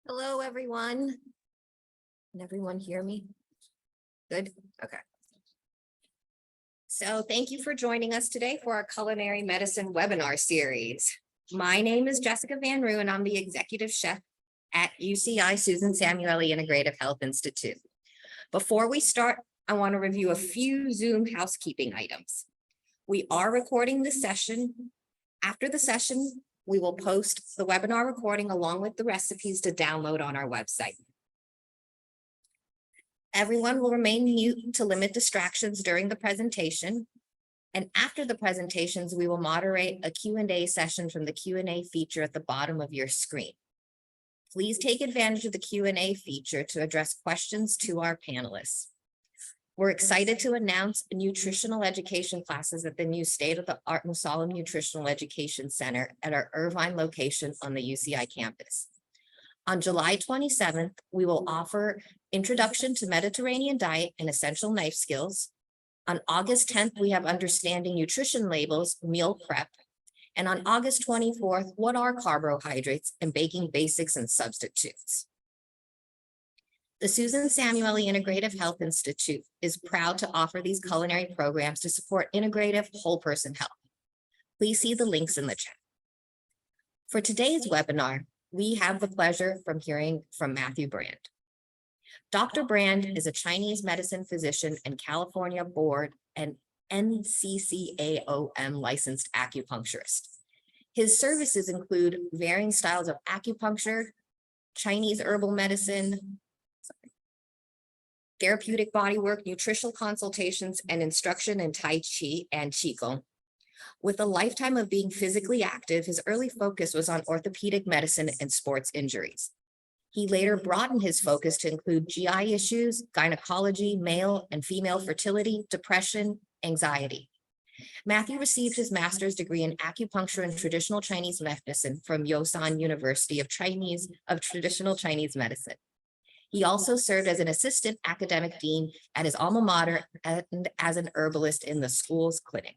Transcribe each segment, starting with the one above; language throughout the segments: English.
Hello, everyone. Can everyone hear me? Good, okay. So thank you for joining us today for our culinary medicine webinar series. My name is Jessica VanRoo, and I'm the executive chef at UCI Susan Samueli Integrative Health Institute. Before we start, I want to review a few Zoom housekeeping items. We are recording this session. After the session, we will post the webinar recording along with the recipes to download on our website. Everyone will remain mute to limit distractions during the presentation. And after the presentations, we will moderate a Q&A session from the Q&A feature at the bottom of your screen. Please take advantage of the Q&A feature to address questions to our panelists. We're excited to announce nutritional education classes at the new state-of-the-art Musalam Nutritional Education Center at our Irvine location on the UCI campus. On July 27th, we will offer Introduction to Mediterranean Diet and Essential Knife Skills. On August 10th, we have Understanding Nutrition Labels, Meal Prep. And on August 24th, What are Carbohydrates and Baking Basics and Substitutes? The Susan Samueli Integrative Health Institute is proud to offer these culinary programs to support integrative whole person health. Please see the links in the chat. For today's webinar, we have the pleasure from hearing from Matthew Brand. Dr. Brand is a Chinese medicine physician and California board and NCCAOM licensed acupuncturist. His services include varying styles of acupuncture, Chinese herbal medicine, therapeutic bodywork, nutritional consultations, and instruction in Tai Chi and Qigong. With a lifetime of being physically active, his early focus was on orthopedic medicine and sports injuries. He later broadened his focus to include GI issues, gynecology, male and female fertility, depression, anxiety. Matthew received his master's degree in acupuncture and traditional Chinese medicine from Yosan University of Traditional Chinese Medicine. He also served as an assistant academic dean at his alma mater and as an herbalist in the school's clinic.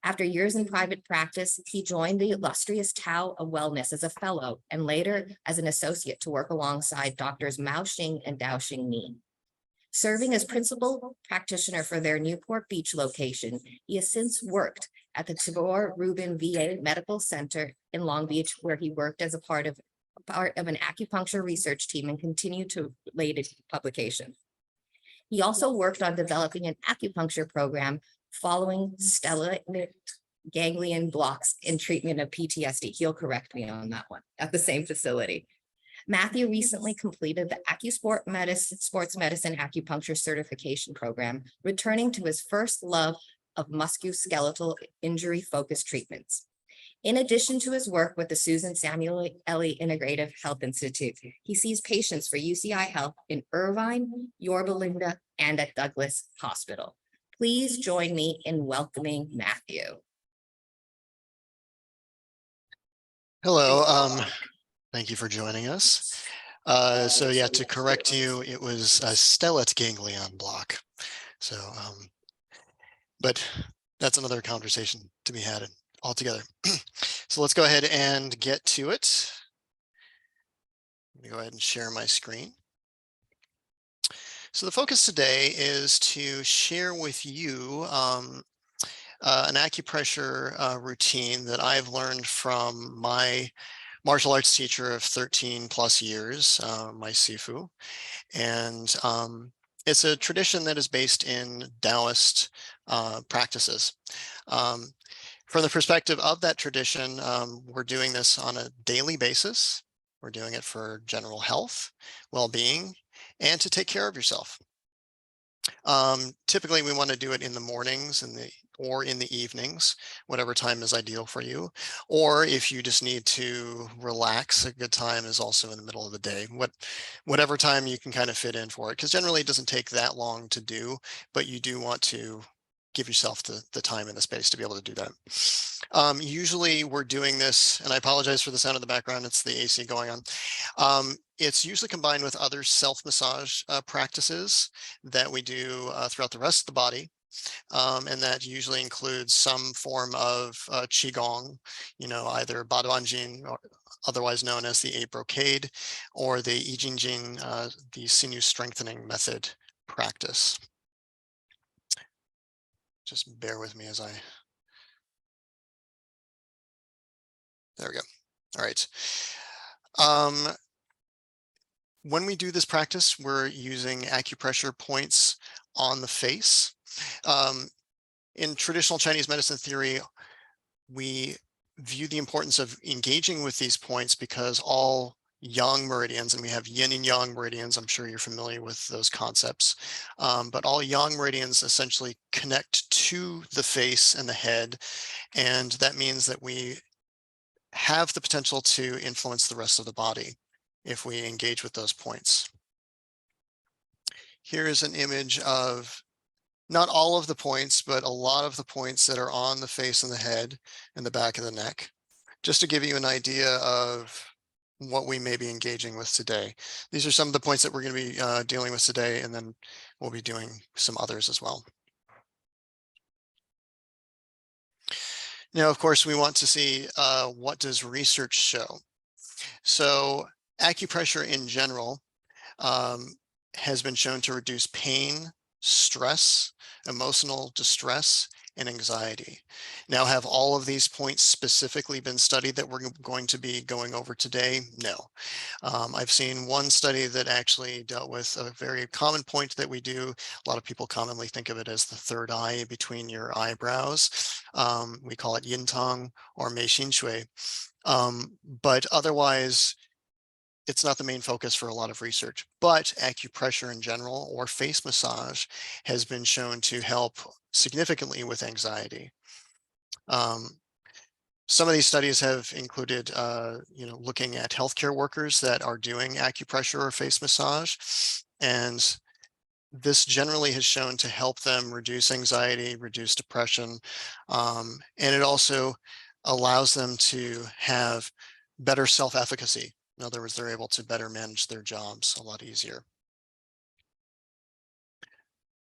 After years in private practice, he joined the illustrious Tao of Wellness as a fellow and later as an associate to work alongside doctors Mao Xing and Dao Xing Ni. Serving as principal practitioner for their Newport Beach location, he has since worked at the Tabor Rubin VA Medical Center in Long Beach, where he worked as a part of an acupuncture research team and continued to related publication. He also worked on developing an acupuncture program following stellate ganglion blocks in treatment of PTSD. He'll correct me on that one at the same facility. Matthew recently completed the sports medicine acupuncture certification program, returning to his first love of musculoskeletal injury focused treatments. In addition to his work with the Susan Samueli Integrative Health Institute, he sees patients for UCI Health in Irvine, Yorba Linda, and at Douglas Hospital. Please join me in welcoming Matthew. Hello, thank you for joining us. So yeah, to correct you, it was a stellate ganglion block. So, but that's another conversation to be had altogether. So let's go ahead and get to it. I'm gonna go ahead and share my screen. So the focus today is to share with you an acupressure routine that I've learned from my martial arts teacher of 13 plus years, my Sifu. And it's a tradition that is based in Taoist practices. From the perspective of that tradition, we're doing this on a daily basis. We're doing it for general health, well-being, and to take care of yourself. Typically, we want to do it in the mornings or in the evenings, whatever time is ideal for you. Or if you just need to relax, a good time is also in the middle of the day, whatever time you can kind of fit in for it, because generally it doesn't take that long to do, but you do want to give yourself the time and the space to be able to do that. Usually we're doing this, and I apologize for the sound in the background, it's the AC going on. It's usually combined with other self-massage practices that we do throughout the rest of the body. And that usually includes some form of Qigong, either Baduanjin otherwise known as the 8 brocade, or the Ijingjing, the sinew strengthening method practice. Just bear with me as there we go. All right. When we do this practice, we're using acupressure points on the face. In traditional Chinese medicine theory, we view the importance of engaging with these points because all yang meridians, and we have yin and yang meridians, I'm sure you're familiar with those concepts, but all yang meridians essentially connect to the face and the head, and that means that we have the potential to influence the rest of the body if we engage with those points. Here is an image of not all of the points, but a lot of the points that are on the face and the head and the back of the neck, just to give you an idea of what we may be engaging with today. These are some of the points that we're going to be dealing with today, and then we'll be doing some others as well. Now, of course, we want to see what does research show. So acupressure in general has been shown to reduce pain, stress, emotional distress, and anxiety. Now, have all of these points specifically been studied that we're going to be going over today? No. I've seen one study that actually dealt with a very common point that we do. A lot of people commonly think of it as the third eye between your eyebrows. We call it yin tang or mei xin shui. But otherwise, it's not the main focus for a lot of research, but acupressure in general or face massage has been shown to help significantly with anxiety. Some of these studies have included, looking at healthcare workers that are doing acupressure or face massage, and this generally has shown to help them reduce anxiety, reduce depression, and it also allows them to have better self-efficacy. In other words, they're able to better manage their jobs a lot easier.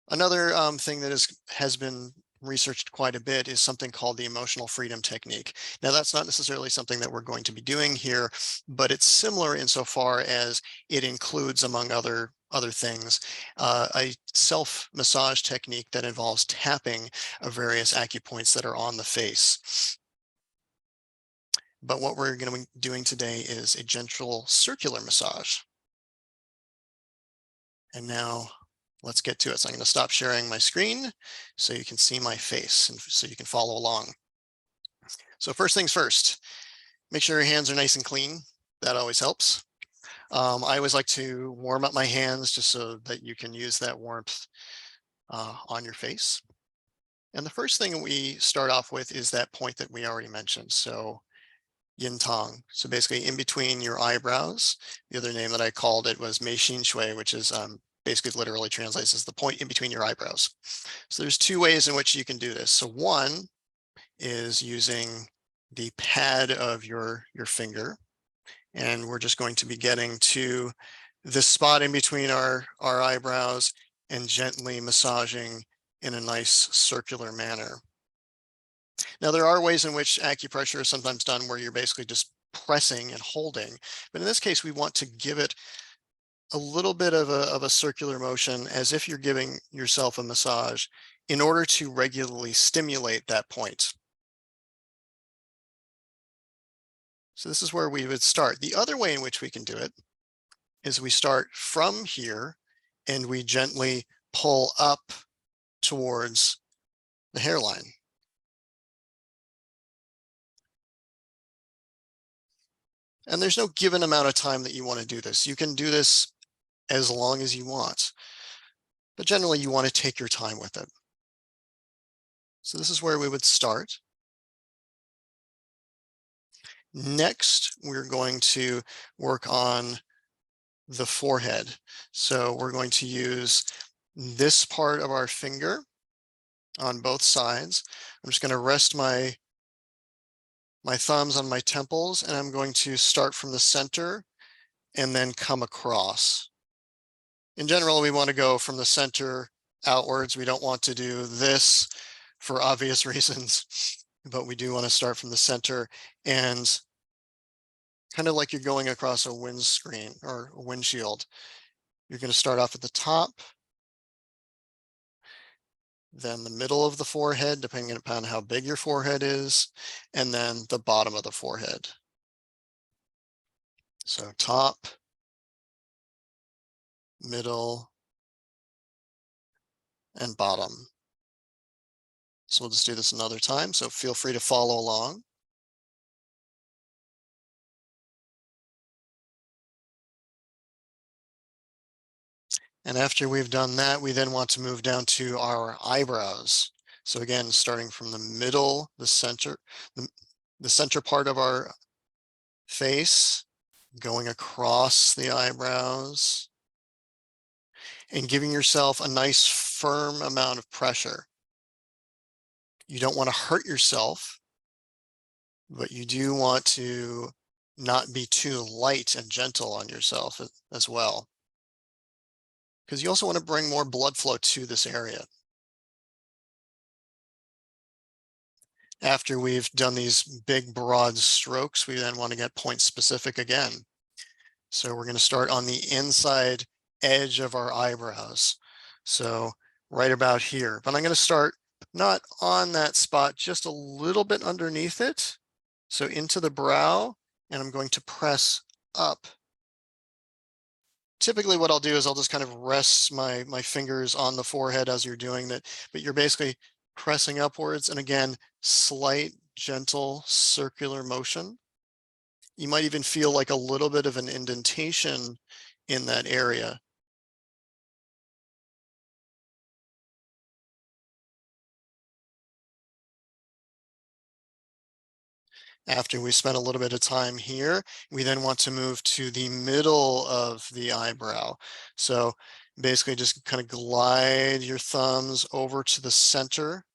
Another thing that has been researched quite a bit is something called the emotional freedom technique. Now, that's not necessarily something that we're going to be doing here, but it's similar insofar as it includes, among other things, a self-massage technique that involves tapping of various acupoints that are on the face. But what we're going to be doing today is a gentle circular massage. And now let's get to it. So I'm going to stop sharing my screen so you can see my face and so you can follow along. So first things first, make sure your hands are nice and clean. That always helps. I always like to warm up my hands just so that you can use that warmth on your face. And the first thing we start off with is that point that we already mentioned. So yin tang. So basically in between your eyebrows. The other name that I called it was mei xin shui, which is basically literally translates as the point in between your eyebrows. So there's two ways in which you can do this. So one is using the pad of your finger, and we're just going to be getting to this spot in between our eyebrows and gently massaging in a nice circular manner. Now, there are ways in which acupressure is sometimes done where you're basically just pressing and holding, but in this case, we want to give it a little bit of a circular motion as if you're giving yourself a massage in order to regularly stimulate that point. So this is where we would start. The other way in which we can do it is we start from here and we gently pull up towards the hairline. And there's no given amount of time that you want to do this. You can do this as long as you want, but generally you want to take your time with it. So this is where we would start. Next, we're going to work on the forehead. So we're going to use this part of our finger on both sides. I'm just going to rest my thumbs on my temples, and I'm going to start from the center and then come across. In general, we want to go from the center outwards. We don't want to do this for obvious reasons, but we do want to start from the center and kind of like you're going across a windscreen or a windshield. You're going to start off at the top, then the middle of the forehead, depending upon how big your forehead is, and then the bottom of the forehead. So top, middle, and bottom. So we'll just do this another time, so feel free to follow along. And after we've done that, we then want to move down to our eyebrows. So again, starting from the middle, the center part of our face, going across the eyebrows, and giving yourself a nice firm amount of pressure. You don't want to hurt yourself, but you do want to not be too light and gentle on yourself as well, because you also want to bring more blood flow to this area. After we've done these big broad strokes, we then want to get point specific again. So we're going to start on the inside edge of our eyebrows. So right about here, but I'm going to start not on that spot, just a little bit underneath it. So into the brow, and I'm going to press up. Typically what I'll do is I'll just kind of rest my fingers on the forehead as you're doing that, but you're basically pressing upwards, and again, slight, gentle, circular motion. You might even feel like a little bit of an indentation in that area. After we spend a little bit of time here, we then want to move to the middle of the eyebrow. So basically just kind of glide your thumbs over to the center.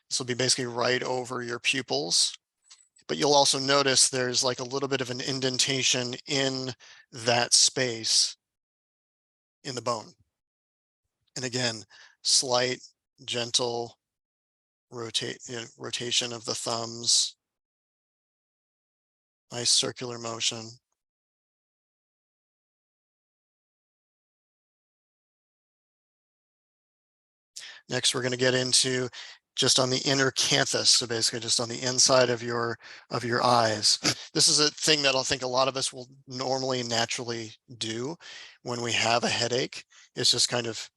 This will be basically right over your pupils. But you'll also notice there's like a little bit of an indentation in that space in the bone. And again, slight, gentle rotation of the thumbs. Nice circular motion. Next, we're going to get into just on the inner canthus, so basically just on the inside of your eyes. This is a thing that I think a lot of us will normally naturally do when we have a headache. It's just kind of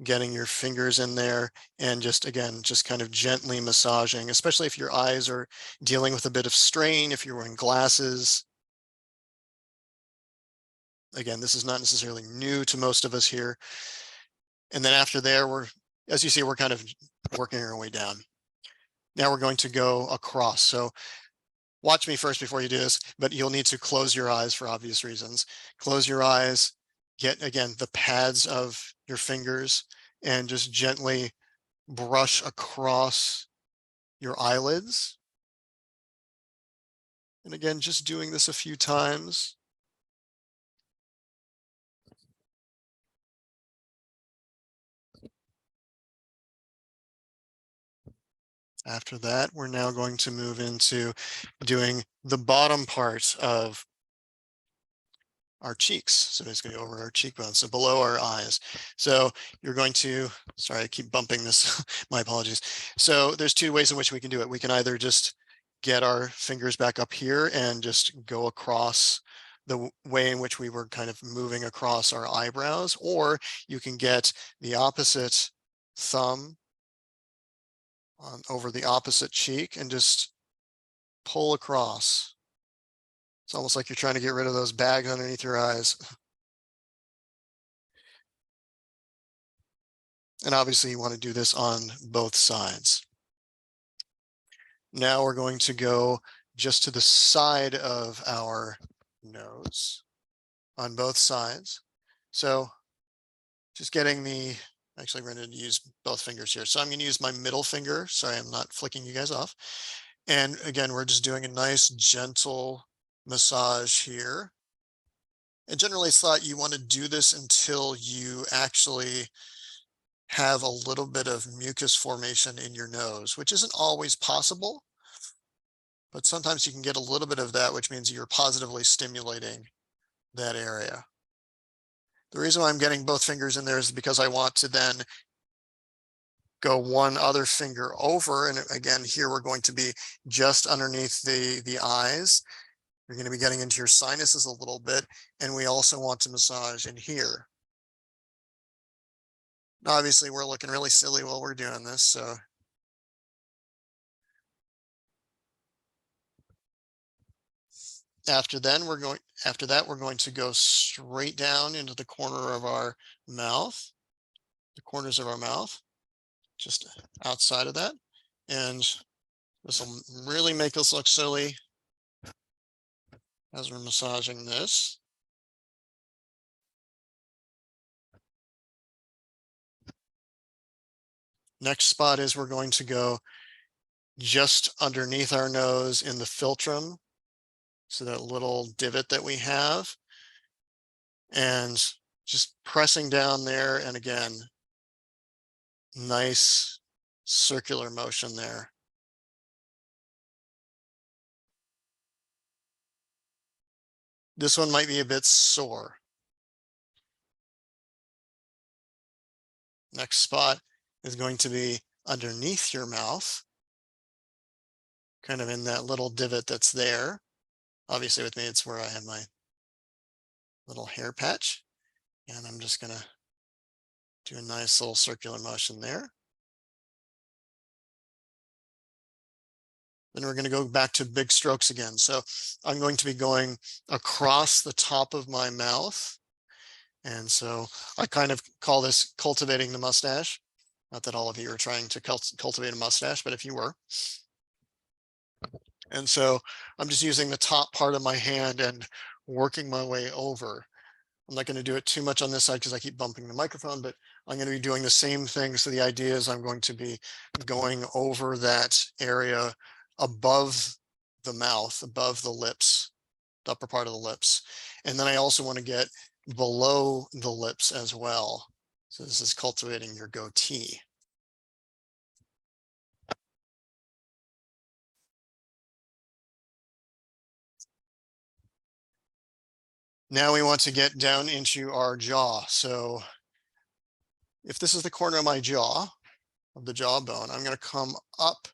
getting your fingers in there and just, again, just kind of gently massaging, especially if your eyes are dealing with a bit of strain, if you're wearing glasses. Again, this is not necessarily new to most of us here. And then after there, as you see, we're kind of working our way down. Now we're going to go across. So watch me first before you do this, but you'll need to close your eyes for obvious reasons. Close your eyes, get, again, the pads of your fingers, and just gently brush across your eyelids. And again, just doing this a few times. After that, we're now going to move into doing the bottom part of our cheeks. So basically over our cheekbones, so below our eyes. So you're going to, sorry, I keep bumping this, my apologies. So there's two ways in which we can do it. We can either just get our fingers back up here and just go across the way in which we were kind of moving across our eyebrows, or you can get the opposite thumb over the opposite cheek and just pull across. It's almost like you're trying to get rid of those bags underneath your eyes. And obviously you want to do this on both sides. Now we're going to go just to the side of our nose on both sides. So just getting actually we're going to use both fingers here. So I'm going to use my middle finger. Sorry, I'm not flicking you guys off. And again, we're just doing a nice gentle massage here. And generally it's thought you want to do this until you actually have a little bit of mucus formation in your nose, which isn't always possible. but sometimes you can get a little bit of that, which means you're positively stimulating that area. The reason why I'm getting both fingers in there is because I want to then go one other finger over. And again, here we're going to be just underneath the eyes. You're going to be getting into your sinuses a little bit. And we also want to massage in here. Now, obviously, we're looking really silly while we're doing this. So after that, we're going to go straight down into the corner of our mouth, the corners of our mouth, just outside of that. And this will really make us look silly as we're massaging this. Next spot is we're going to go just underneath our nose in the philtrum. So that little divot that we have, and just pressing down there. And again, nice circular motion there. This one might be a bit sore. Next spot is going to be underneath your mouth, kind of in that little divot that's there. Obviously with me, it's where I have my little hair patch. And I'm just gonna do a nice little circular motion there. Then we're going to go back to big strokes again. So I'm going to be going across the top of my mouth. And so I kind of call this cultivating the mustache. Not that all of you are trying to cultivate a mustache, but if you were. And so I'm just using the top part of my hand and working my way over. I'm not going to do it too much on this side because I keep bumping the microphone, but I'm going to be doing the same thing. So the idea is I'm going to be going over that area above the mouth, above the lips, the upper part of the lips. And then I also want to get below the lips as well. So this is cultivating your goatee. Now we want to get down into our jaw. So if this is the corner of my jaw, of the jawbone, I'm going to come up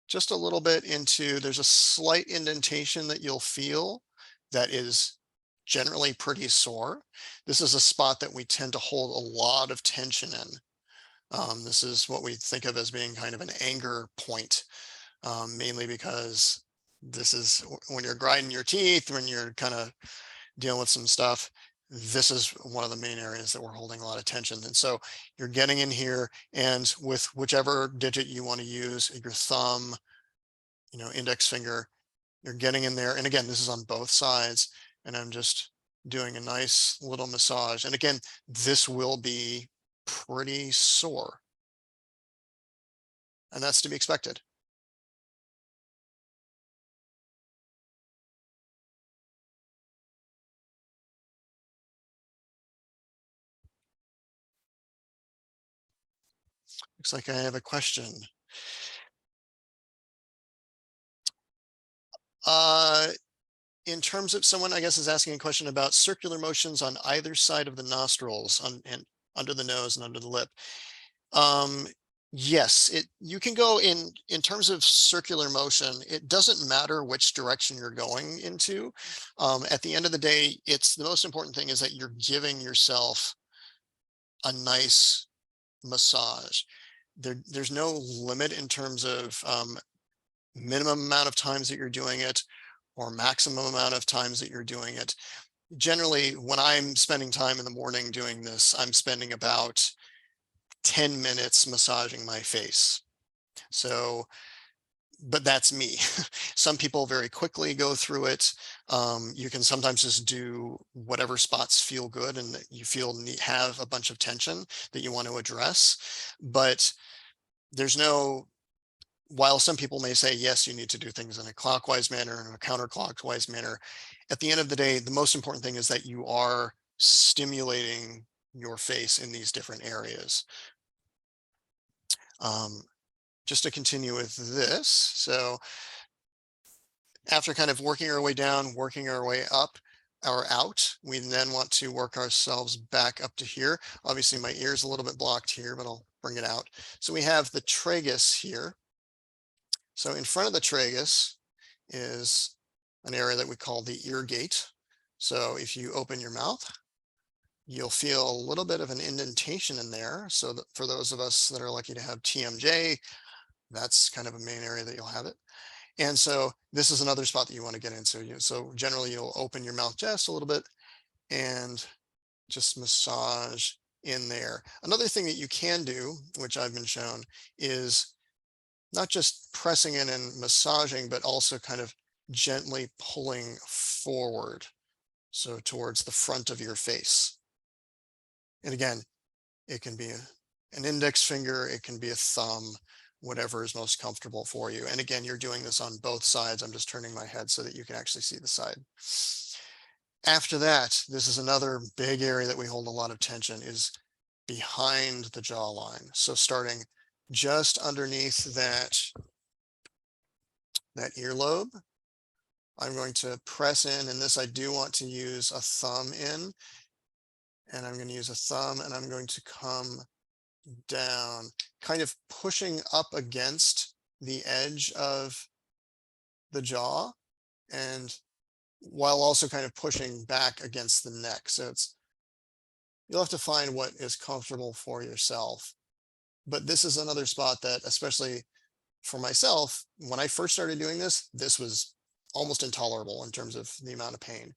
just a little bit into, there's a slight indentation that you'll feel that is generally pretty sore. This is a spot that we tend to hold a lot of tension in. This is what we think of as being kind of an anger point, mainly because this is when you're grinding your teeth, when you're kind of dealing with some stuff, this is one of the main areas that we're holding a lot of tension. And so you're getting in here, and with whichever digit you want to use, your thumb, index finger, you're getting in there. And again, this is on both sides, and I'm just doing a nice little massage. And again, this will be pretty sore, and that's to be expected. Looks like I have a question. In terms of someone, I guess, is asking a question about circular motions on either side of the nostrils and under the nose and under the lip. Yes, you can go in terms of circular motion. It doesn't matter which direction you're going into. At the end of the day, the most important thing is that you're giving yourself a nice massage. There's no limit in terms of minimum amount of times that you're doing it or maximum amount of times that you're doing it. Generally, when I'm spending time in the morning doing this, I'm spending about 10 minutes massaging my face. So, but that's me. Some people very quickly go through it. You can sometimes just do whatever spots feel good and that you feel have a bunch of tension that you want to address. But there's no, while some people may say, yes, you need to do things in a clockwise manner and a counterclockwise manner, at the end of the day, the most important thing is that you are stimulating your face in these different areas. Just to continue with this. So After kind of working our way down, working our way up or out, we then want to work ourselves back up to here. Obviously my ear's a little bit blocked here, but I'll bring it out. So we have the tragus here. So in front of the tragus is an area that we call the ear gate. So if you open your mouth, you'll feel a little bit of an indentation in there. So that for those of us that are lucky to have TMJ, that's kind of a main area that you'll have it. And so this is another spot that you want to get into. So generally you'll open your mouth just a little bit and just massage in there. Another thing that you can do, which I've been shown, is not just pressing in and massaging, but also kind of gently pulling forward. So towards the front of your face. And again, it can be an index finger, it can be a thumb, whatever is most comfortable for you. And again, you're doing this on both sides. I'm just turning my head so that you can actually see the side. After that, this is another big area that we hold a lot of tension, is behind the jawline. So starting just underneath that earlobe, I'm going to press in, and this I do want to use a thumb in, and I'm going to use a thumb, and I'm going to come down, kind of pushing up against the edge of the jaw, and while also kind of pushing back against the neck. So you'll have to find what is comfortable for yourself. But this is another spot that, especially for myself, when I first started doing this, this was almost intolerable in terms of the amount of pain.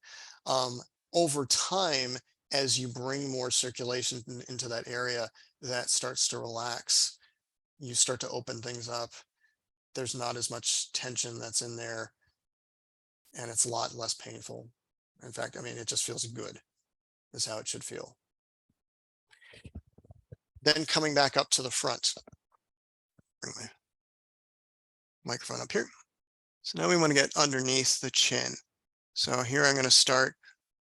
Over time, as you bring more circulation into that area, that starts to relax. You start to open things up. There's not as much tension that's in there, and it's a lot less painful. In fact, I mean, it just feels good, is how it should feel. Then coming back up to the front. Bring my microphone up here. So now we want to get underneath the chin. So here I'm going to start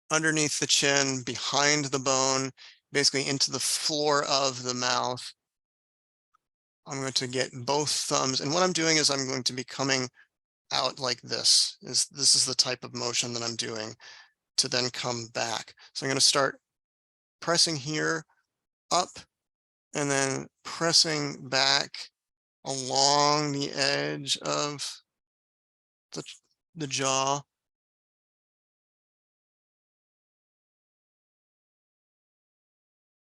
underneath the chin, behind the bone, basically into the floor of the mouth. I'm going to get both thumbs. And what I'm doing is I'm going to be coming out like this. This is the type of motion that I'm doing to then come back. So I'm going to start pressing here up and then pressing back along the edge of the jaw.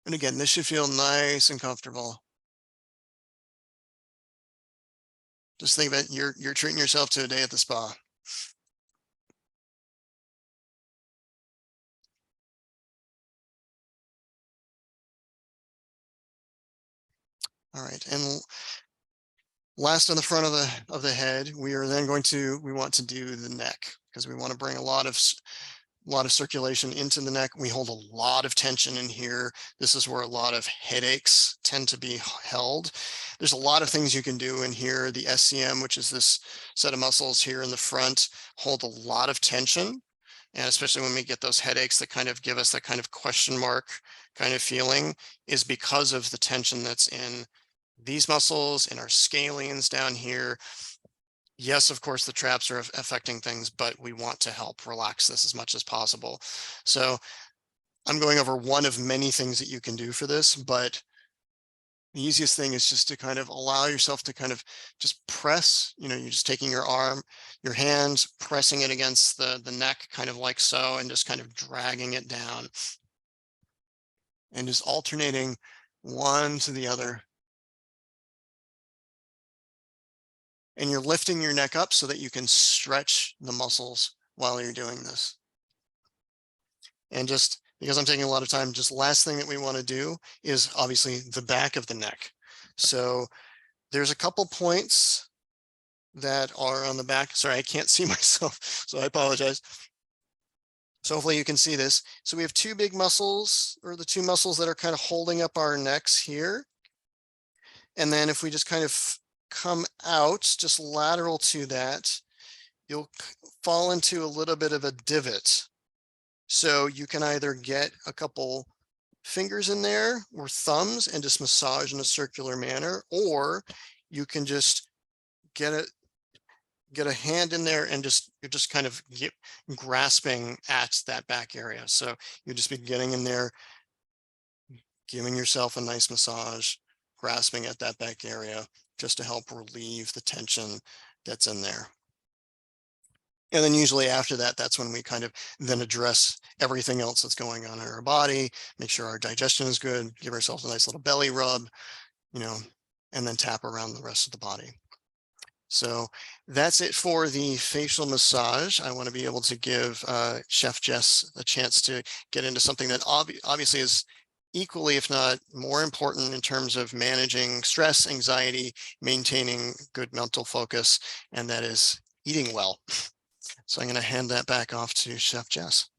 And again, this should feel nice and comfortable. Just think that you're treating yourself to a day at the spa. All right, and last on the front of the head, we want to do the neck, because we want to bring a lot of circulation into the neck. We hold a lot of tension in here. This is where a lot of headaches tend to be held. There's a lot of things you can do in here. The SCM, which is this set of muscles here in the front, hold a lot of tension. And especially when we get those headaches that kind of give us that kind of question mark kind of feeling, is because of the tension that's in these muscles, in our scalenes down here. Yes, of course, the traps are affecting things, but we want to help relax this as much as possible. So I'm going over one of many things that you can do for this, but the easiest thing is just to kind of allow yourself to kind of just press, you're just taking your arm, your hands, pressing it against the neck, kind of like so, and just kind of dragging it down and just alternating one to the other. And you're lifting your neck up so that you can stretch the muscles while you're doing this. And just because I'm taking a lot of time, just last thing that we want to do is obviously the back of the neck. So there's a couple points that are on the back. Sorry, I can't see myself, so I apologize. So hopefully you can see this. So we have two big muscles, or the two muscles that are kind of holding up our necks here. And then if we just kind of come out, just lateral to that, you'll fall into a little bit of a divot. So you can either get a couple fingers in there or thumbs and just massage in a circular manner, or you can just get it get a hand in there and you're just kind of grasping at that back area. So you just be getting in there, giving yourself a nice massage, grasping at that back area just to help relieve the tension that's in there. And then usually after that, that's when we kind of then address everything else that's going on in our body, make sure our digestion is good, give ourselves a nice little belly rub, you know, and then tap around the rest of the body. So that's it for the facial massage. I want to be able to give Chef Jess a chance to get into something that obviously is equally, if not more important in terms of managing stress, anxiety, maintaining good mental focus, and that is eating well. So I'm going to hand that back off to Chef Jess.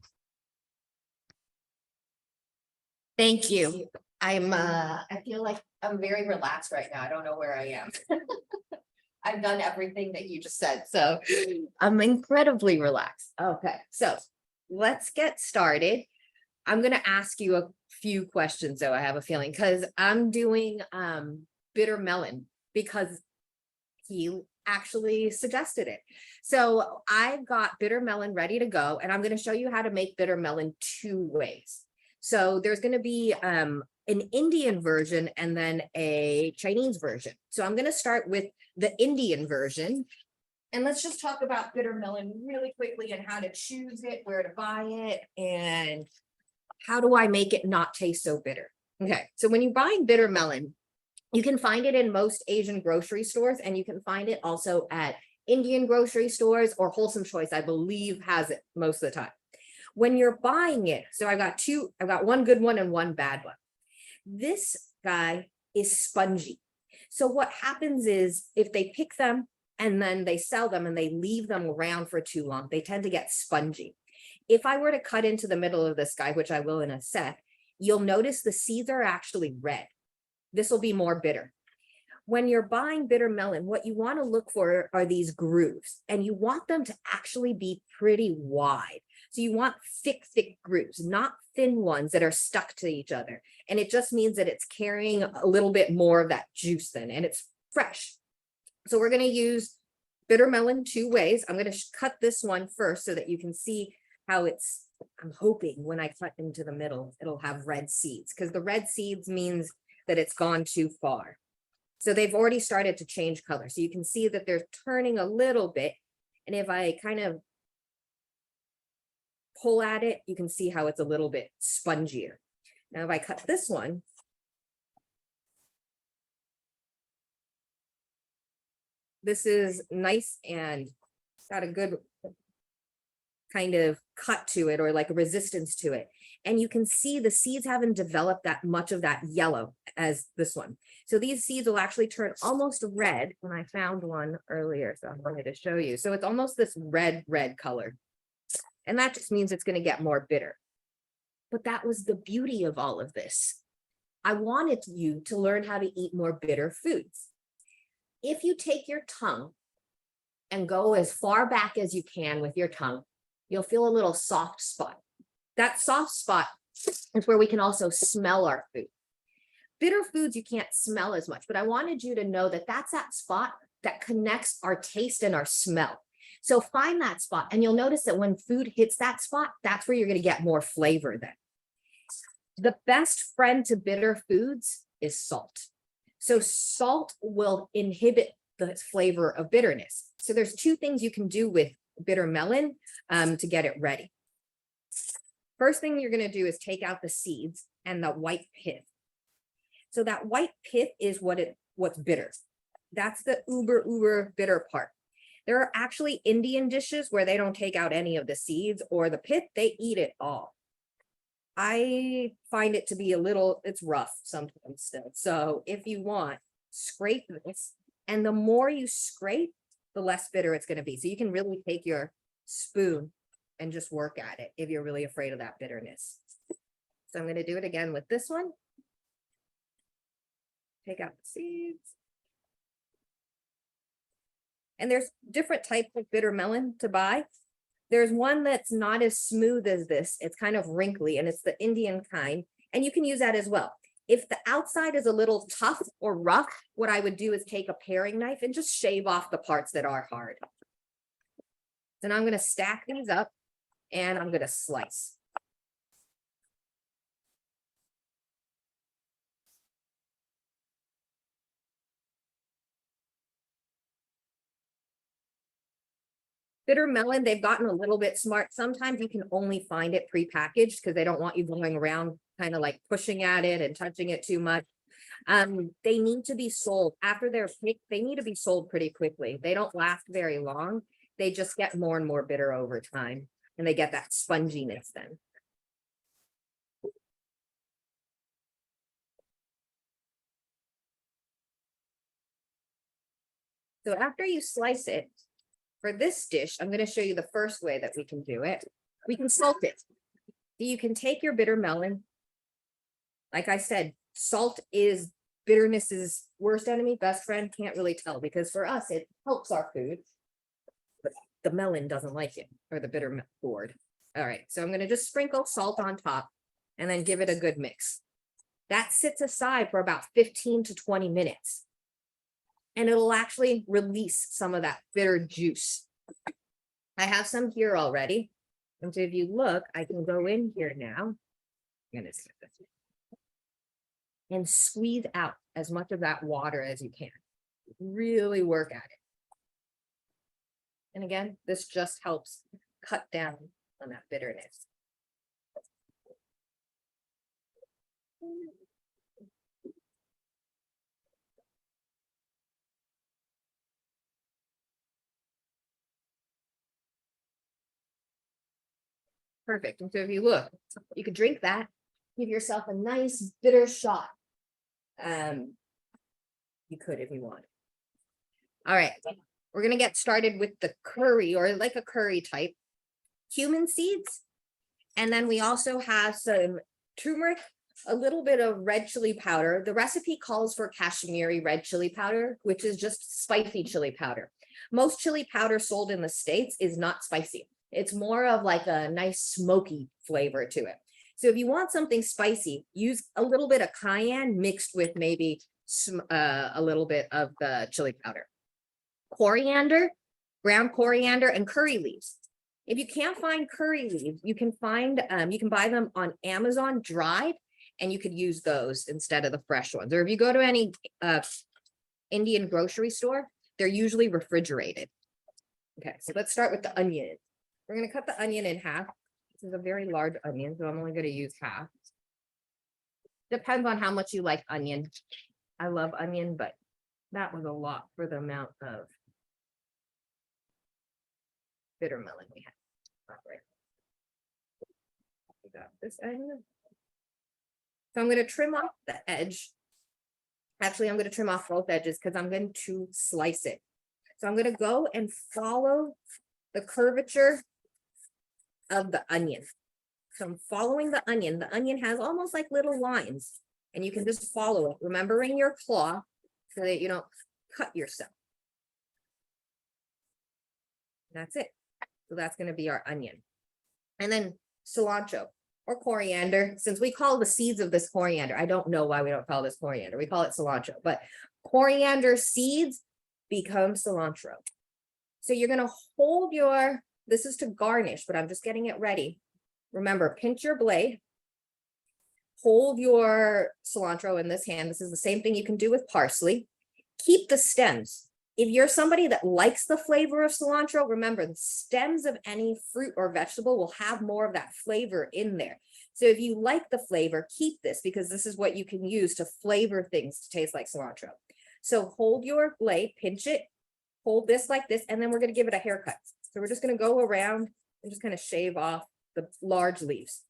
Thank you. I feel like I'm very relaxed right now. I don't know where I am. I've done everything that you just said, so I'm incredibly relaxed. Okay, so let's get started. I'm gonna ask you a few questions, though, I have a feeling, because I'm doing bitter melon because he actually suggested it. So I've got bitter melon ready to go, and I'm going to show you how to make bitter melon 2 ways. So there's going to be an Indian version and then a Chinese version. So I'm going to start with the Indian version. And let's just talk about bitter melon really quickly and how to choose it, where to buy it, and how do I make it not taste so bitter. Okay, so when you're buying bitter melon, you can find it in most Asian grocery stores, and you can find it also at Indian grocery stores, or Wholesome Choice, I believe, has it most of the time. When you're buying it, so I've got one good one and one bad one. This guy is spongy. So what happens is if they pick them and then they sell them and they leave them around for too long, they tend to get spongy. If I were to cut into the middle of this guy, which I will in a sec, you'll notice the seeds are actually red. This will be more bitter. When you're buying bitter melon, what you want to look for are these grooves, and you want them to actually be pretty wide. So you want thick grooves, not thin ones that are stuck to each other. And it just means that it's carrying a little bit more of that juice then, and it's fresh. So we're going to use bitter melon 2 ways. I'm going to cut this one first so that you can see how it's, I'm hoping when I cut into the middle, it'll have red seeds, because the red seeds means that it's gone too far. So they've already started to change color. So you can see that they're turning a little bit. And if I kind of pull at it, you can see how it's a little bit spongier. Now, if I cut this one, this is nice and got a good kind of cut to it, or like a resistance to it. And you can see the seeds haven't developed that much of that yellow as this one. So these seeds will actually turn almost red. When I found one earlier, so I wanted to show you. So it's almost this red color. And that just means it's going to get more bitter. But that was the beauty of all of this. I wanted you to learn how to eat more bitter foods. If you take your tongue and go as far back as you can with your tongue, you'll feel a little soft spot. That soft spot is where we can also smell our food. Bitter foods you can't smell as much, but I wanted you to know that that's that spot that connects our taste and our smell. So find that spot, and you'll notice that when food hits that spot, that's where you're going to get more flavor then. The best friend to bitter foods is salt. So salt will inhibit the flavor of bitterness. So there's 2 things you can do with bitter melon to get it ready. First thing you're going to do is take out the seeds and the white pith. So that white pith is what's bitter. That's the uber bitter part. There are actually Indian dishes where they don't take out any of the seeds or the pith, they eat it all. I find it to be it's rough sometimes still. So if you want, scrape this, and the more you scrape, the less bitter it's going to be. So you can really take your spoon and just work at it if you're really afraid of that bitterness. So I'm going to do it again with this one. Take out the seeds. And there's different types of bitter melon to buy. There's one that's not as smooth as this. It's kind of wrinkly, and it's the Indian kind. And you can use that as well. If the outside is a little tough or rough, what I would do is take a paring knife and just shave off the parts that are hard. So now I'm going to stack these up and I'm going to slice. Bitter melon, they've gotten a little bit smart. Sometimes you can only find it prepackaged because they don't want you going around kind of like pushing at it and touching it too much. They need to be sold after they're picked. They need to be sold pretty quickly. They don't last very long. They just get more and more bitter over time, and they get that sponginess then. So after you slice it, for this dish, I'm going to show you the first way that we can do it. We can salt it. You can take your bitter melon. Like I said, salt is bitterness's worst enemy, best friend. Can't really tell because for us, it helps our food. But the melon doesn't like it, or the bitter gourd. All right, so I'm going to just sprinkle salt on top and then give it a good mix. That sits aside for about 15 to 20 minutes. And it'll actually release some of that bitter juice. I have some here already. And so if you look, I can go in here now. And squeeze out as much of that water as you can. Really work at it. And again, this just helps cut down on that bitterness. Perfect. And so if you look, you could drink that, give yourself a nice bitter shot. You could if you want. All right, we're gonna get started with the curry, or like a curry type. Cumin seeds, and then we also have some turmeric, a little bit of red chili powder. The recipe calls for Kashmiri red chili powder, which is just spicy chili powder. Most chili powder sold in the States is not spicy. It's more of like a nice smoky flavor to it. So if you want something spicy, use a little bit of cayenne mixed with maybe a little bit of the chili powder. Coriander, ground coriander, and curry leaves. If you can't find curry leaves, you can buy them on Amazon dried, and you could use those instead of the fresh ones. Or if you go to any Indian grocery store, they're usually refrigerated. Okay, so let's start with the onion. We're going to cut the onion in half. This is a very large onion, so I'm only going to use half. Depends on how much you like onion. I love onion, but that was a lot for the amount of bitter melon we had. All right. We got this onion. So I'm going to trim off the edge. Actually, I'm going to trim off both edges because I'm going to slice it. So I'm going to go and follow the curvature of the onion. So I'm following the onion. The onion has almost like little lines, and you can just follow it, remembering your claw so that you don't cut yourself. That's it. So that's going to be our onion. And then cilantro or coriander, since we call the seeds of this coriander, I don't know why we don't call this coriander. We call it cilantro, but coriander seeds become cilantro. So you're going to hold your, this is to garnish, but I'm just getting it ready. Remember, pinch your blade, hold your cilantro in this hand. This is the same thing you can do with parsley. Keep the stems. If you're somebody that likes the flavor of cilantro, remember the stems of any fruit or vegetable will have more of that flavor in there. So if you like the flavor, keep this because this is what you can use to flavor things to taste like cilantro. So hold your blade, pinch it, hold this like this, and then we're going to give it a haircut. So we're just going to go around and just kind of shave off the large leaves.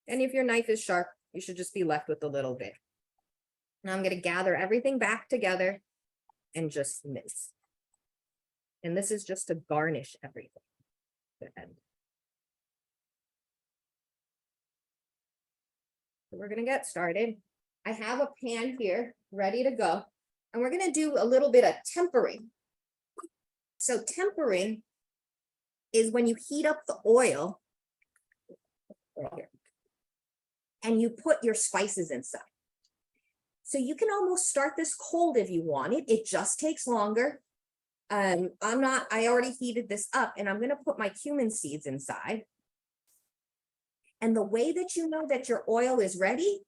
And if your knife is sharp, you should just be left with a little bit. Now I'm going to gather everything back together and just mince. And this is just to garnish everything. So we're going to get started. I have a pan here ready to go. And we're going to do a little bit of tempering. So tempering is when you heat up the oil right here, and you put your spices inside. So you can almost start this cold if you want it. It just takes longer. I already heated this up and I'm gonna put my cumin seeds inside. And the way that you know that your oil is ready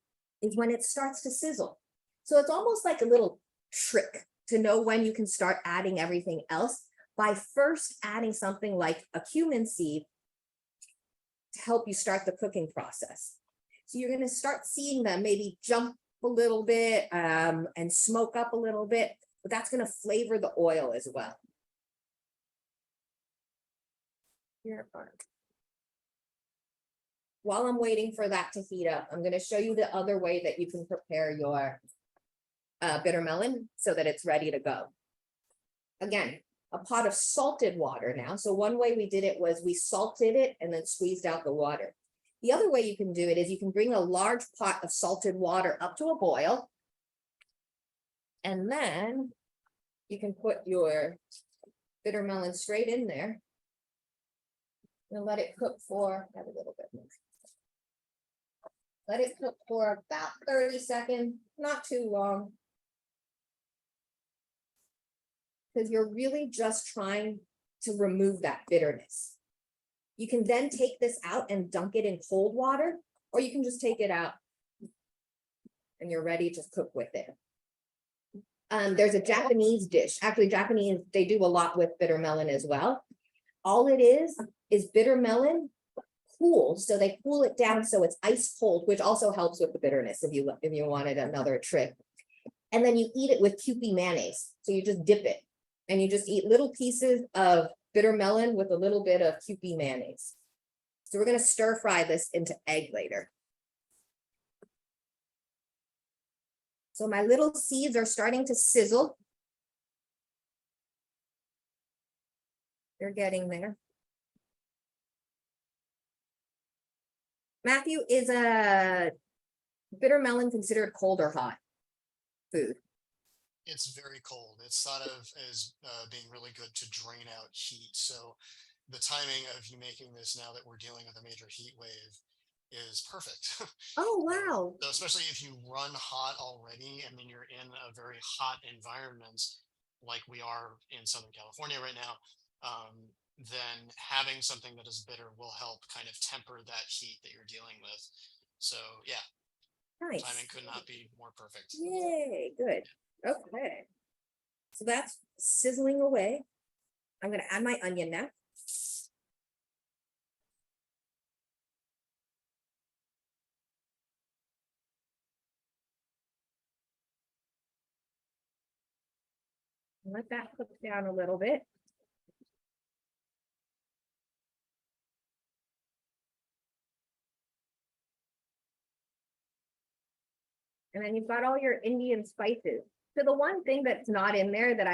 is when it starts to sizzle. So it's almost like a little trick to know when you can start adding everything else by first adding something like a cumin seed to help you start the cooking process. So you're gonna start seeing them maybe jump a little bit and smoke up a little bit, but that's gonna flavor the oil as well. Here, while I'm waiting for that to heat up, I'm going to show you the other way that you can prepare your bitter melon so that it's ready to go. Again, a pot of salted water now. So one way we did it was we salted it and then squeezed out the water. The other way you can do it is you can bring a large pot of salted water up to a boil. And then you can put your bitter melon straight in there and let it cook for, have a little bit more. Let it cook for about 30 seconds, not too long. Because you're really just trying to remove that bitterness. You can then take this out and dunk it in cold water, or you can just take it out and you're ready to cook with it. There's a Japanese dish. Actually, Japanese, they do a lot with bitter melon as well. All it is bitter melon cooled, so they cool it down so it's ice cold, which also helps with the bitterness if you wanted another trick. And then you eat it with Kewpie mayonnaise. So you just dip it and you just eat little pieces of bitter melon with a little bit of Kewpie mayonnaise. So we're going to stir fry this into egg later. So my little seeds are starting to sizzle. They're getting there. Matthew, is a bitter melon considered cold or hot food? It's very cold. It's thought of as being really good to drain out heat. So the timing of you making this now that we're dealing with a major heat wave is perfect. Oh, wow. So especially if you run hot already, I mean, you're in a very hot environment like we are in Southern California right now, then having something that is bitter will help kind of temper that heat that you're dealing with. So yeah, Nice. timing could not be more perfect. Yay, good. Okay. So that's sizzling away. I'm going to add my onion now. Let that cook down a little bit. And then you've got all your Indian spices. So the one thing that's not in there that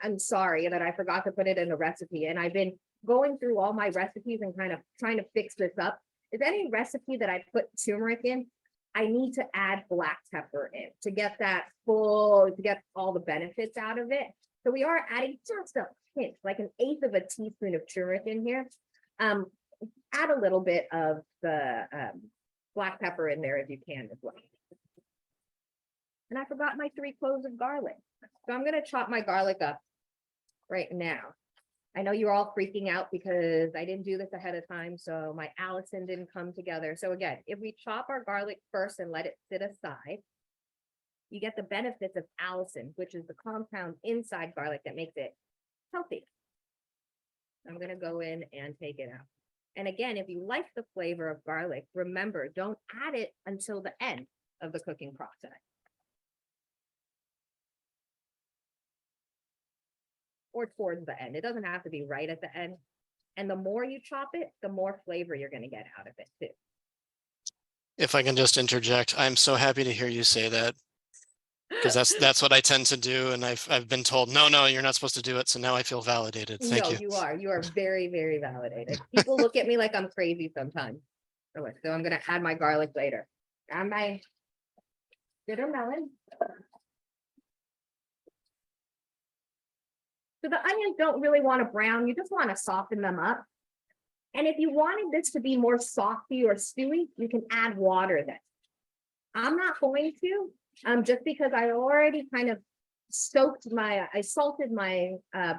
I'm sorry that I forgot to put it in the recipe, and I've been going through all my recipes and kind of trying to fix this up, is any recipe that I put turmeric in, I need to add black pepper in to get that to get all the benefits out of it. So we are adding just a hint, like an eighth of a teaspoon of turmeric in here. Add a little bit of the black pepper in there if you can as well. And I forgot my 3 cloves of garlic. So I'm going to chop my garlic up right now. I know you're all freaking out because I didn't do this ahead of time. So my Allison didn't come together. So again, if we chop our garlic first and let it sit aside, you get the benefits of Allison, which is the compound inside garlic that makes it healthy. I'm going to go in and take it out. And again, if you like the flavor of garlic, remember, don't add it until the end of the cooking process. Or towards the end. It doesn't have to be right at the end. And the more you chop it, the more flavor you're going to get out of it too. If I can just interject, I'm so happy to hear you say that, because that's what I tend to do, and I've been told no, you're not supposed to do it. So now I feel validated. Thank you. You are very, very validated. People look at me like I'm crazy sometimes. So I'm going to add my garlic later. Add my bitter melon. So the onions don't really want to brown. You just want to soften them up. And if you wanted this to be more softy or stewy, you can add water then. I'm not going to, just because I already kind of I salted my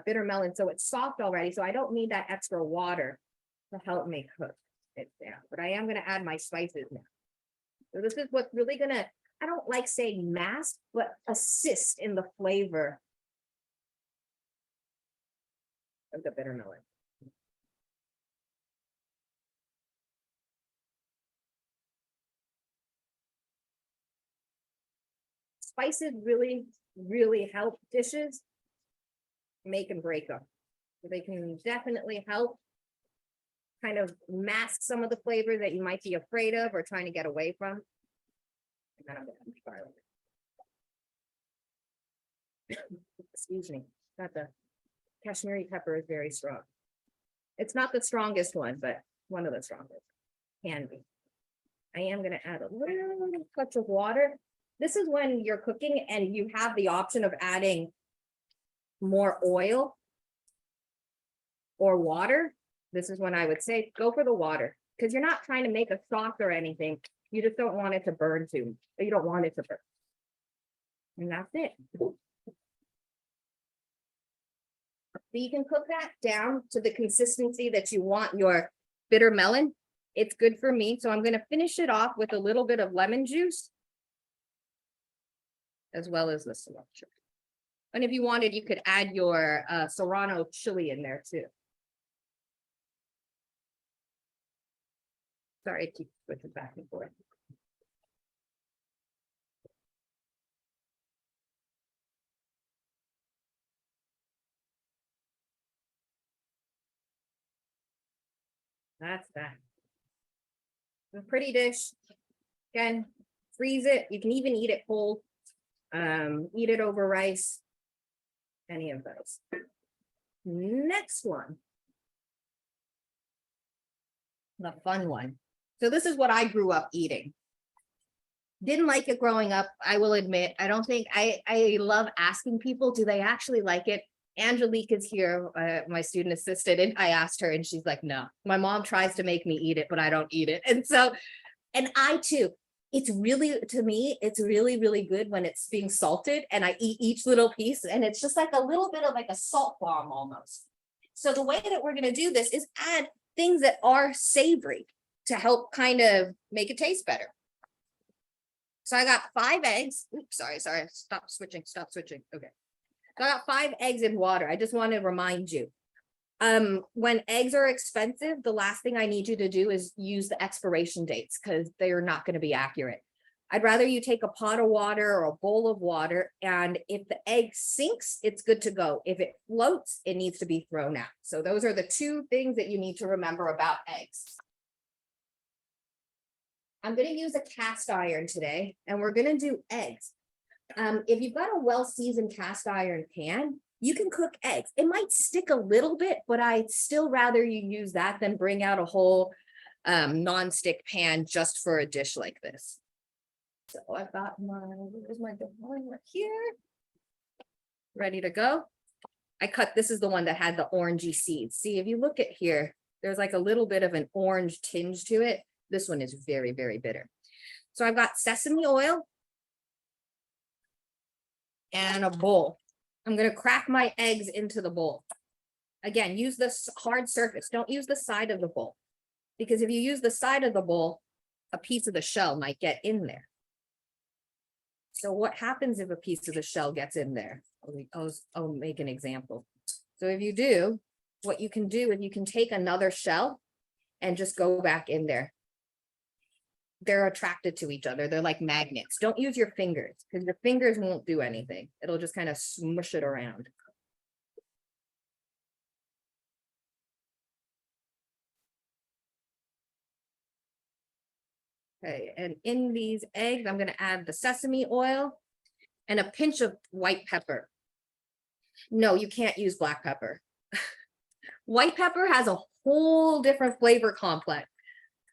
bitter melon, so it's soft already, so I don't need that extra water to help me cook it down, but I am gonna add my spices now. So this is what's really gonna, I don't like saying mask, but assist in the flavor of the bitter melon. Spices really help dishes make and break them. So they can definitely help kind of mask some of the flavor that you might be afraid of or trying to get away from. And then I'm gonna add garlic. Excuse me, not the Kashmiri pepper is very strong. It's not the strongest one, but one of the strongest. Can be. I am gonna add a little touch of water. This is when you're cooking and you have the option of adding more oil or water. This is when I would say go for the water, because you're not trying to make a sauce or anything. You just don't want it to burn too. You don't want it to burn. And that's it. So you can cook that down to the consistency that you want your bitter melon. It's good for me. So I'm going to finish it off with a little bit of lemon juice, as well as the cilantro. And if you wanted, you could add your serrano chili in there too. Sorry, I keep switching back and forth. That's that. A pretty dish. Again, freeze it. You can even eat it cold. Eat it over rice. Any of those. Next one. The fun one. So this is what I grew up eating. Didn't like it growing up, I will admit. I don't think I love asking people, do they actually like it? Angelique is here, my student assistant, and I asked her and she's like, no. My mom tries to make me eat it, but I don't eat it. And so, and I too, it's really, to me, it's really good when it's being salted and I eat each little piece and it's just like a little bit of like a salt bomb almost. So the way that we're gonna do this is add things that are savory to help kind of make it taste better. So I got 5 eggs. Oops, sorry. Stop switching. Okay. So I got 5 eggs in water. I just want to remind you. When eggs are expensive, the last thing I need you to do is use the expiration dates because they are not going to be accurate. I'd rather you take a pot of water or a bowl of water, and if the egg sinks, it's good to go. If it floats, it needs to be thrown out. So those are the 2 things that you need to remember about eggs. I'm going to use a cast iron today, and we're going to do eggs. If you've got a well-seasoned cast iron pan, you can cook eggs. It might stick a little bit, but I'd still rather you use that than bring out a whole non-stick pan just for a dish like this. So I've got where's my right here? Ready to go. I cut, this is the one that had the orangey seeds. See, if you look at here, there's like a little bit of an orange tinge to it. This one is very bitter. So I've got sesame oil and a bowl. I'm going to crack my eggs into the bowl. Again, use this hard surface. Don't use the side of the bowl, because if you use the side of the bowl, a piece of the shell might get in there. So what happens if a piece of the shell gets in there? I'll make an example. So if you do, what you can do is you can take another shell and just go back in there. They're attracted to each other. They're like magnets. Don't use your fingers because your fingers won't do anything. It'll just kind of smush it around. Okay, and in these eggs, I'm going to add the sesame oil and a pinch of white pepper. No, you can't use black pepper. White pepper has a whole different flavor complex.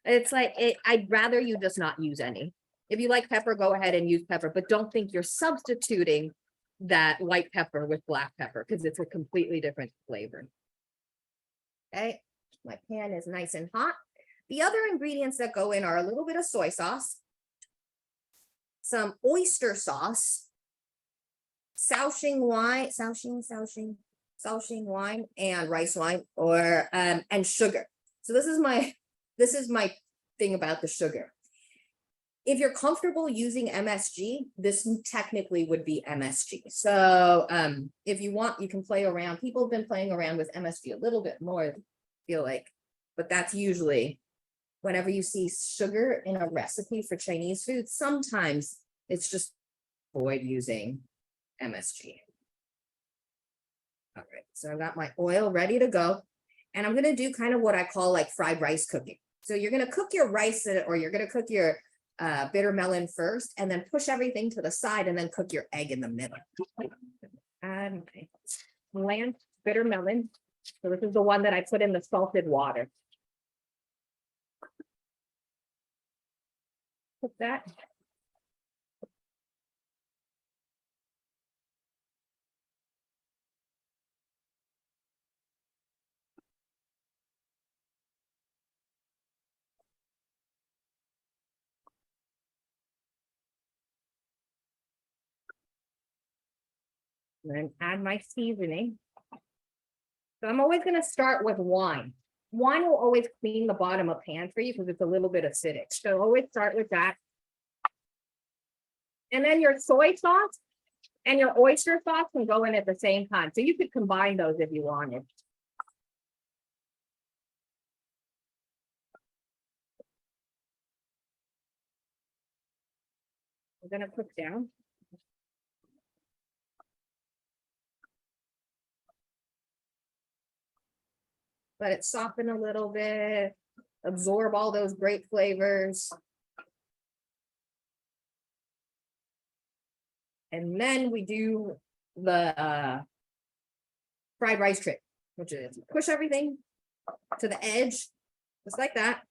It's like, I'd rather you just not use any. If you like pepper, go ahead and use pepper, but don't think you're substituting that white pepper with black pepper because it's a completely different flavor. Okay, my pan is nice and hot. The other ingredients that go in are a little bit of soy sauce, some oyster sauce, Shaoxing wine and rice wine, or and sugar. So this is my thing about the sugar. If you're comfortable using MSG, this technically would be MSG. So if you want, you can play around. People have been playing around with MSG a little bit more, I feel like, but that's usually whenever you see sugar in a recipe for Chinese food, sometimes it's just avoid using MSG. All right, so I've got my oil ready to go. And I'm gonna do kind of what I call like fried rice cooking. So you're gonna cook your rice or you're gonna cook your bitter melon first, and then push everything to the side and then cook your egg in the middle. And bland bitter melon. So this is the one that I put in the salted water. Put that. And then add my seasoning. So I'm always going to start with wine. Wine will always clean the bottom of pan for you because it's a little bit acidic. So always start with that. And then your soy sauce and your oyster sauce can go in at the same time. So you could combine those if you wanted. I'm going to cook down. Let it soften a little bit, absorb all those great flavors. And then we do the fried rice trick, which is push everything to the edge, just like that.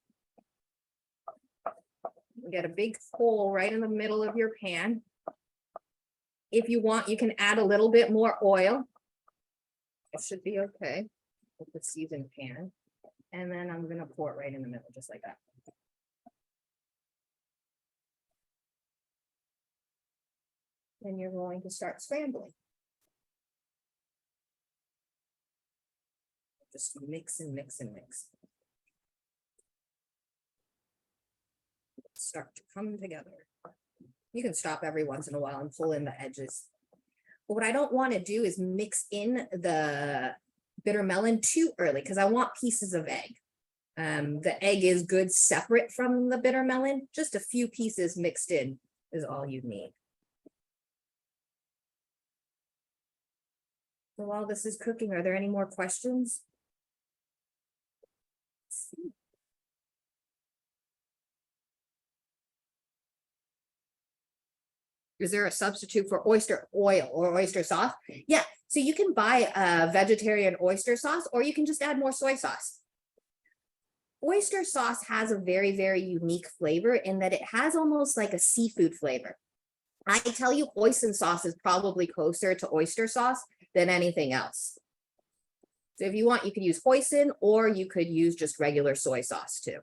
Get a big hole right in the middle of your pan. If you want, you can add a little bit more oil. It should be okay with the seasoned pan. And then I'm going to pour it right in the middle, just like that. Then you're going to start scrambling. Just mix and mix and mix. Start to come together. You can stop every once in a while and pull in the edges. But what I don't want to do is mix in the bitter melon too early because I want pieces of egg. The egg is good separate from the bitter melon. Just a few pieces mixed in is all you need. So while this is cooking, are there any more questions? Let's see. Is there a substitute for oyster oil or oyster sauce? Yeah, so you can buy a vegetarian oyster sauce, or you can just add more soy sauce. Oyster sauce has a very, very unique flavor in that it has almost like a seafood flavor. I tell you, hoisin sauce is probably closer to oyster sauce than anything else. So if you want, you could use hoisin, or you could use just regular soy sauce too.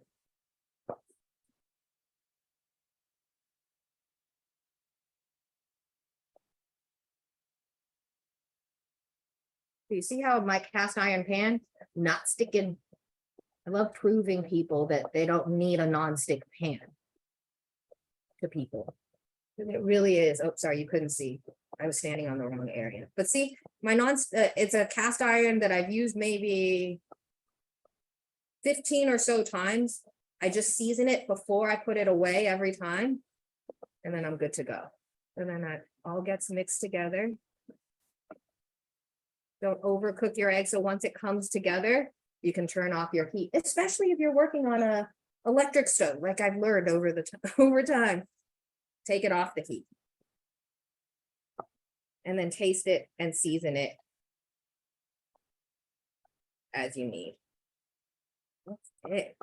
So you see how my cast iron pan, not sticking. I love proving people that they don't need a non-stick pan to people. It really is. Oh, sorry, you couldn't see. I was standing on the wrong area. But see, my it's a cast iron that I've used maybe 15 or so times. I just season it before I put it away every time. And then I'm good to go. And then that all gets mixed together. Don't overcook your egg. So once it comes together, you can turn off your heat, especially if you're working on a electric stove, like I've learned over time. Take it off the heat. And then taste it and season it as you need. That's it.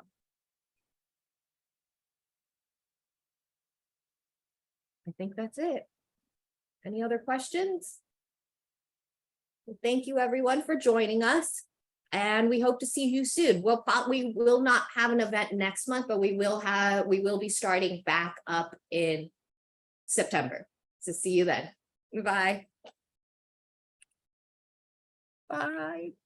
I think that's it. Any other questions? Well, thank you everyone for joining us. And we hope to see you soon. We will not have an event next month, but we will be starting back up in September. So see you then. Bye. Bye.